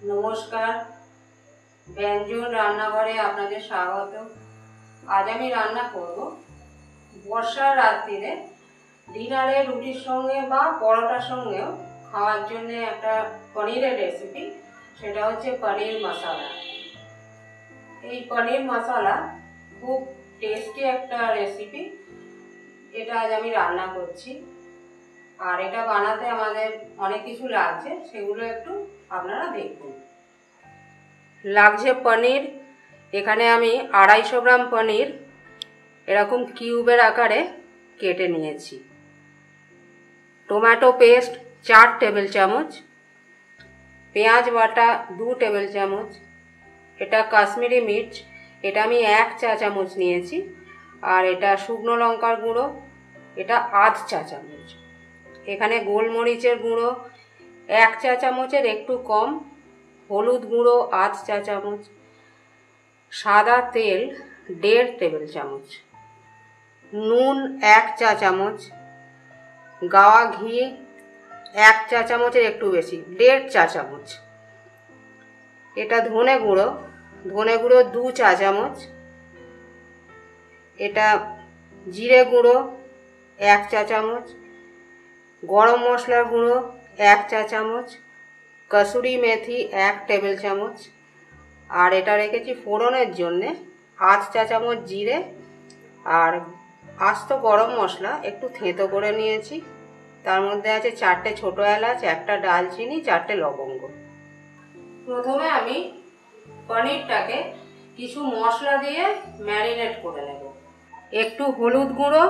নমস্কার, ব্যঞ্জন রান্নাঘরে আপনাদের স্বাগত। আজ আমি রান্না করব বর্ষার রাত্রিরে ডিনারে রুটির সঙ্গে বা পরোটার সঙ্গেও খাওয়ার জন্য একটা পনিরের রেসিপি। সেটা হচ্ছে পনির মশলা। এই পনির মশলা খুব টেস্টি একটা রেসিপি। এটা আজ আমি রান্না করছি, আর এটা বানাতে আমাদের অনেক কিছু লাগছে, সেগুলো একটু আপনারা দেখুন। লাগছে পনির। এখানে আমি 250 গ্রাম পনির এরকম কিউবের আকারে কেটে নিয়েছি। টমেটো পেস্ট 4 টেবিল চামচ, পেঁয়াজ বাটা 2 টেবিল চামচ, এটা কাশ্মীরি মির্চ, এটা আমি 1 চা চামচ নিয়েছি, আর এটা শুকনো লঙ্কার গুঁড়ো, এটা আধ চা চামচ। এখানে গোলমরিচের গুঁড়ো 1 চা চামচের একটু কম, হলুদ গুঁড়ো আধ চা চামচ, সাদা তেল 1.5 টেবিল চামচ, নুন 1 চা চামচ, গাওয়া ঘি 1 চা চামচের একটু বেশি 1.5 চা চামচ। এটা ধনে গুঁড়ো 2 চা চামচ, এটা জিরে গুঁড়ো 1 চা চামচ, গরম মশলার গুঁড়ো 1 চা চামচ, কসুরি মেথি 1 টেবিল চামচ, আর এটা রেখেছি ফোড়নের জন্যে আধ চা চামচ জিরে, আর আস্ত গরম মশলা একটু থেঁতো করে নিয়েছি। তার মধ্যে আছে 4টে ছোট এলাচ, 1টা দারচিনি, 4টে লবঙ্গ। প্রথমে আমি পনিরটাকে কিছু মশলা দিয়ে ম্যারিনেট করে নেব। একটু হলুদ গুঁড়ো,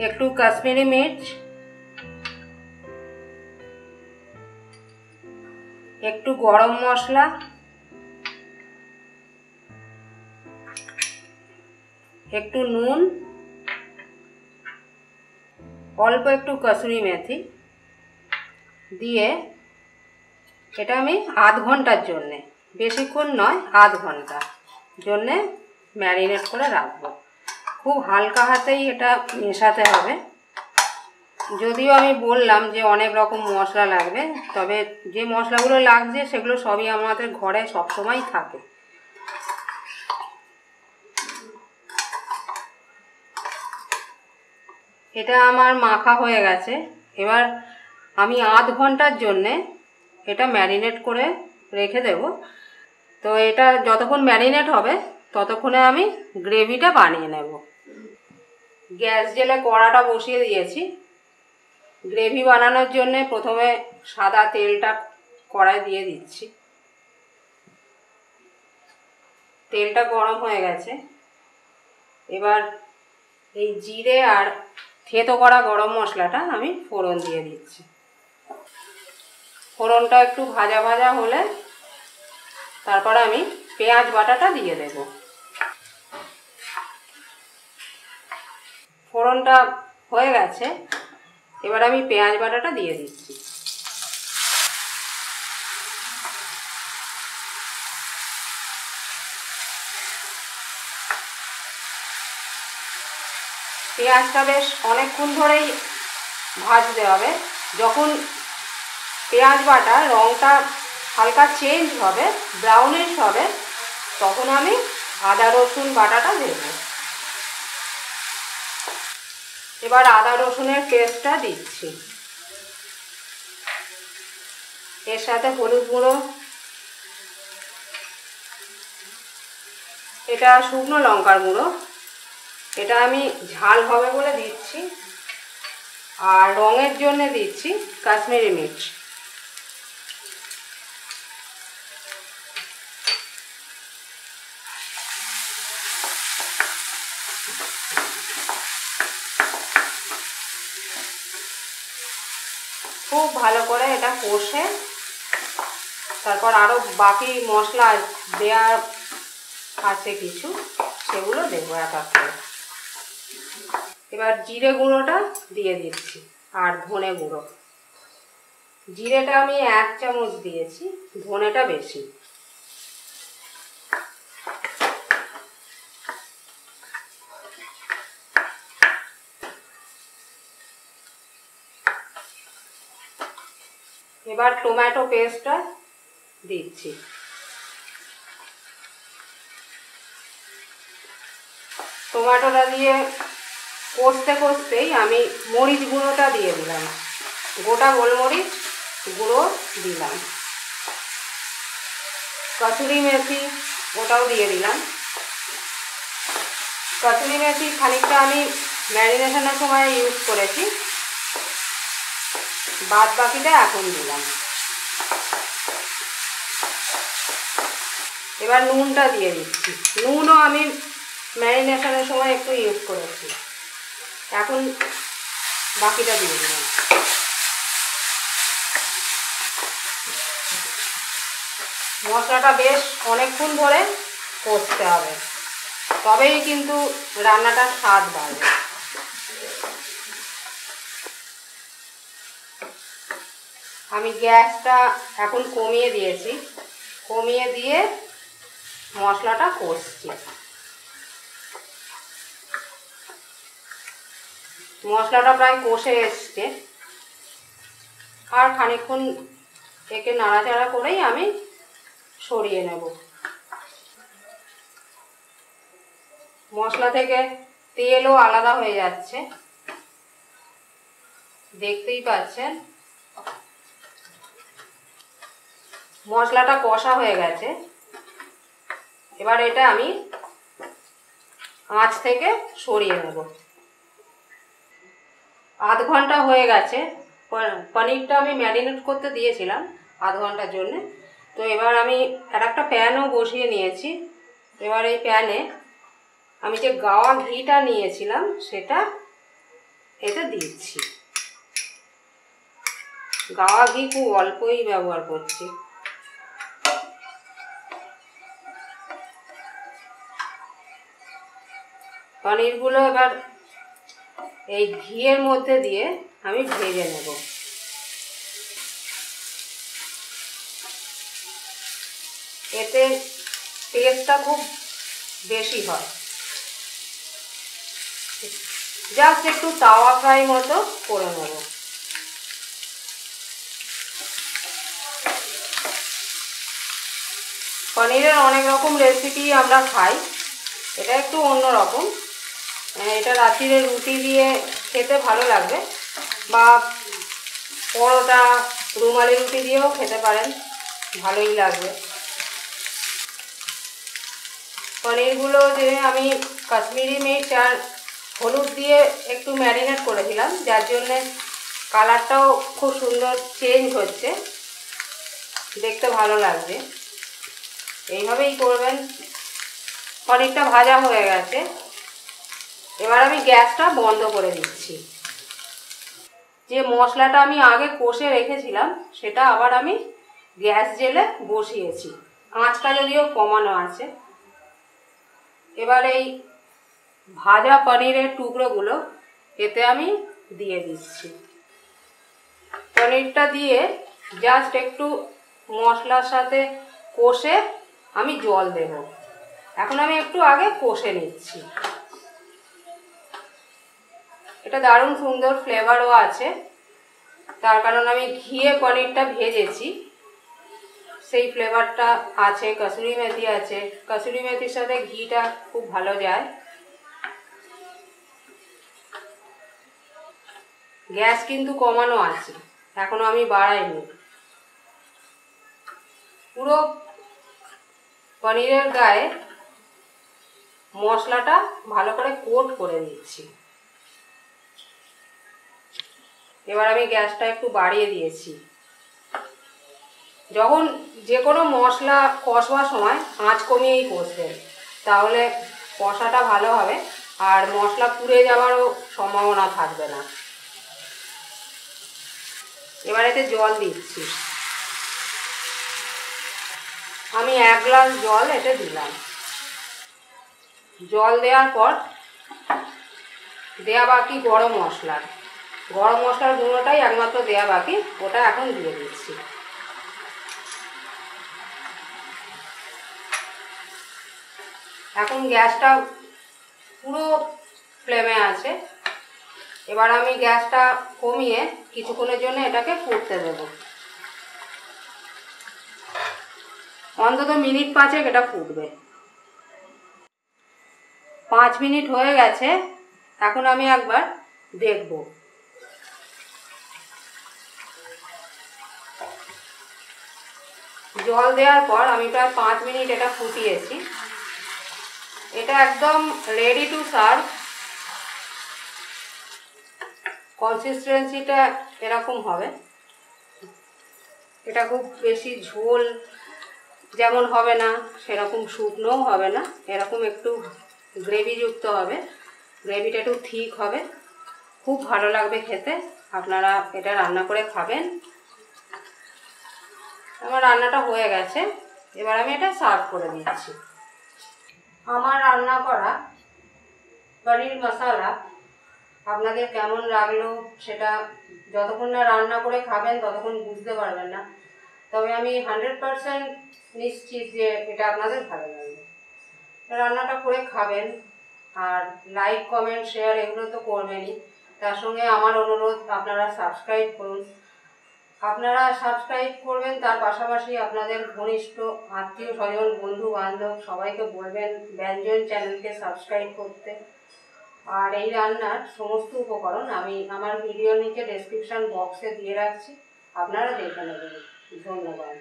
একটু কাশ্মীরি মির্চ, একটু গরম মশলা, একটু নুন, অল্প একটু কসুরি মেথি দিয়ে এটা আমি আধ ঘন্টার জন্যে, বেশিক্ষণ নয়, আধ ঘন্টা জন্যে ম্যারিনেট করে রাখবো। খুব হালকা হাতেই এটা মেশাতে হবে। যদিও আমি বললাম যে অনেক রকম মশলা লাগবে, তবে যে মশলাগুলো লাগছে সেগুলো সবই আমাদের ঘরে সবসময় থাকে। এটা আমার মাখা হয়ে গেছে। এবার আমি আধ ঘন্টার জন্যে এটা ম্যারিনেট করে রেখে দেব। তো এটা যতক্ষণ ম্যারিনেট হবে ততক্ষণে আমি গ্রেভিটা বানিয়ে নেব। গ্যাস জেলে কড়াটা বসিয়ে দিয়েছি। গ্রেভি বানানোর জন্য প্রথমে সাদা তেলটা কড়াই দিয়ে দিচ্ছি। তেলটা গরম হয়ে গেছে। এবার এই জিরে আর থেঁতো করা গরম মশলাটা আমি ফোড়ন দিয়ে দিচ্ছি। ফোড়নটা একটু ভাজা ভাজা হলে তারপর আমি পেঁয়াজ বাটাটা দিয়ে দেব। ফোড়নটা হয়ে গেছে, এবার আমি পেঁয়াজ বাটাটা দিয়ে দিচ্ছি। পেঁয়াজটা বেশ অনেকক্ষণ ধরেই ভাজতে হবে। যখন পেঁয়াজ বাটার রঙটা হালকা চেঞ্জ হবে, ব্রাউনিশ হবে, তখন আমি আদা রসুন বাটাটা দেব। এবার আদা রসুনের পেস্টটা দিচ্ছি। এর সাথে হলুদ গুঁড়ো, এটা শুকনো লঙ্কার গুঁড়ো, এটা আমি ঝাল হবে বলে দিচ্ছি, আর রঙের জন্য দিচ্ছি কাশ্মীরি মির্চ। খুব ভালো করে এটা কষে তারপর আরও বাকি মশলা দেওয়ার আছে কিছু, সেগুলো দেবো এক এক করে। এবার জিরে গুঁড়োটা দিয়ে দিচ্ছি আর ধনে গুঁড়ো। জিরেটা আমি 1 চামচ দিয়েছি, ধনেটা বেশি। এবার টমেটো পেস্টটা দিচ্ছি। টমেটোটা দিয়ে কষতে কষতেই আমি মরিচ গুঁড়োটা দিয়ে দিলাম, গোটা গোলমরিচ গুঁড়ো দিলাম, কসুরি মেথি ওটাও দিয়ে দিলাম। কসুরি মেথি খানিকটা আমি ম্যারিনেশনের সময় ইউজ করেছি, বাদ বাকিটা এখন দিলাম। এবার নুনটা দিয়ে দিচ্ছি, নুনও আমি ম্যারিনেশনের সময় একটু ইউজ করেছি, এখন বাকিটা দিয়ে দিলাম। মশলাটা বেশ অনেকক্ষণ ধরে কষতে হবে, তবেই কিন্তু রান্নাটার স্বাদ বাড়বে। আমি গ্যাসটা এখন কমিয়ে দিয়েছি, কমিয়ে দিয়ে মশলাটা কষছি। মশলাটা প্রায় কষে এসছে, আর খানিকক্ষণ একে নাড়াচাড়া করেই আমি সরিয়ে নেব। মশলা থেকে তেলও আলাদা হয়ে যাচ্ছে, দেখতেই পাচ্ছেন। মশলাটা কষা হয়ে গেছে, এবার এটা আমি আঁচ থেকে সরিয়ে নেব। আধ ঘন্টা হয়ে গেছে, পনিরটা আমি ম্যারিনেট করতে দিয়েছিলাম আধ ঘন্টার জন্য। তো এবার আমি একটা প্যানও বসিয়ে নিয়েছি। এবার এই প্যানে আমি যে গাওয়া ঘিটা নিয়েছিলাম সেটা এতে দিচ্ছি। গাওয়া ঘি খুব অল্পই ব্যবহার করছি। পনিরগুলো এবার এই ঘিয়ের মধ্যে দিয়ে আমি ভেজে নেব। এতে টেস্টটা খুব বেশি হয়। জাস্ট একটু তাওয়া ফ্রাই মতো করে নেব। পনিরের অনেক রকম রেসিপি আমরা খাই, এটা একটু অন্যরকম। এটা রাত্রিরে রুটি দিয়ে খেতে ভালো লাগবে, বা পরোটা রুমালি রুটি দিয়েও খেতে পারেন, ভালোই লাগবে। পনিরগুলো যে আমি কাশ্মীরি মির্চ আর হলুদ দিয়ে একটু ম্যারিনেট করেছিলাম, যার জন্যে কালারটাও খুব সুন্দর চেঞ্জ হচ্ছে, দেখতে ভালো লাগবে। এইভাবেই করবেন। পনিরটা ভাজা হয়ে গেছে, এবার আমি গ্যাসটা বন্ধ করে দিচ্ছি। যে মশলাটা আমি আগে কষে রেখেছিলাম সেটা আবার আমি গ্যাস জেলে বসিয়েছি, আঁচটা যদিও কমানো আছে। এবার এই ভাজা পনিরের টুকরোগুলো এতে আমি দিয়ে দিচ্ছি। পনিরটা দিয়ে জাস্ট একটু মশলার সাথে কষে আমি জল দেব। এখন আমি একটু আগে কষে নিচ্ছি। এটা দারুণ সুন্দর ফ্লেভারও আছে, তার কারণ আমি ঘিয়ে পনিরটা ভেজেছি, সেই ফ্লেভারটা আছে। কসুরি মেথি আছে, কসুরি মেথির সাথে ঘিটা খুব ভালো যায়। গ্যাস কিন্তু কমানো আছে, এখনো আমি বাড়াইনি। পুরো পনিরের গায়ে মশলাটা ভালো করে কোট করে দিচ্ছি। এবার আমি গ্যাসটা একটু বাড়িয়ে দিয়েছি। যখন যে কোনো মশলা কষার সময় আঁচ কমিয়েই কষবেন, তাহলে কষাটা ভালো হবে আর মশলা পুড়ে যাওয়ারও সম্ভাবনা থাকবে না। এবার এতে জল দিচ্ছি। আমি 1 গ্লাস জল এতে দিলাম। জল দেওয়ার পর দেয়া বাকি গরম মশলার গুঁড়োটাই একমাত্র দেয়া বাকি, ওটা এখন দিয়ে দিচ্ছি। এখন গ্যাসটা পুরো ফ্লেমে আছে। এবার আমি গ্যাসটা কমিয়ে কিছুক্ষণের জন্য এটাকে ফুটতে দেব। অন্তত মিনিট 5 এটা ফুটবে। 5 মিনিট হয়ে গেছে, এখন আমি একবার দেখব। জল দেওয়ার পর আমি প্রায় 5 মিনিট এটা ফুটিয়েছি। এটা একদম রেডি টু সার্ভ। কনসিস্টেন্সিটা এরকম হবে। এটা খুব বেশি ঝোল যেমন হবে না, সেরকম শুকনোও হবে না, এরকম একটু গ্রেভিযুক্ত হবে। গ্রেভিটা একটু ঠিক হবে, খুব ভালো লাগবে খেতে। আপনারা এটা রান্না করে খাবেন। আমার রান্নাটা হয়ে গেছে, এবার আমি এটা সার্ভ করে দিচ্ছি। আমার রান্না করা পনির মশলা আপনাদের কেমন লাগলো সেটা যতক্ষণ না রান্না করে খাবেন ততক্ষণ বুঝতে পারবেন না, তবে আমি 100% নিশ্চিত যে এটা আপনাদের ভালো লাগবে। রান্নাটা করে খাবেন, আর লাইক কমেন্ট শেয়ার এগুলো তো করবেনই, তার সঙ্গে আমার অনুরোধ আপনারা সাবস্ক্রাইব করুন। আপনারা সাবস্ক্রাইব করবেন, তার পাশাপাশি আপনাদের ঘনিষ্ঠ আত্মীয় স্বজন বন্ধু বান্ধব সবাইকে বলবেন ব্যঞ্জন চ্যানেলকে সাবস্ক্রাইব করতে। আর এই রান্নার সমস্ত উপকরণ আমি আমার ভিডিওর নিচে ডেসক্রিপশন বক্সে দিয়ে রাখছি, আপনারা দেখে নেবেন। ধন্যবাদ।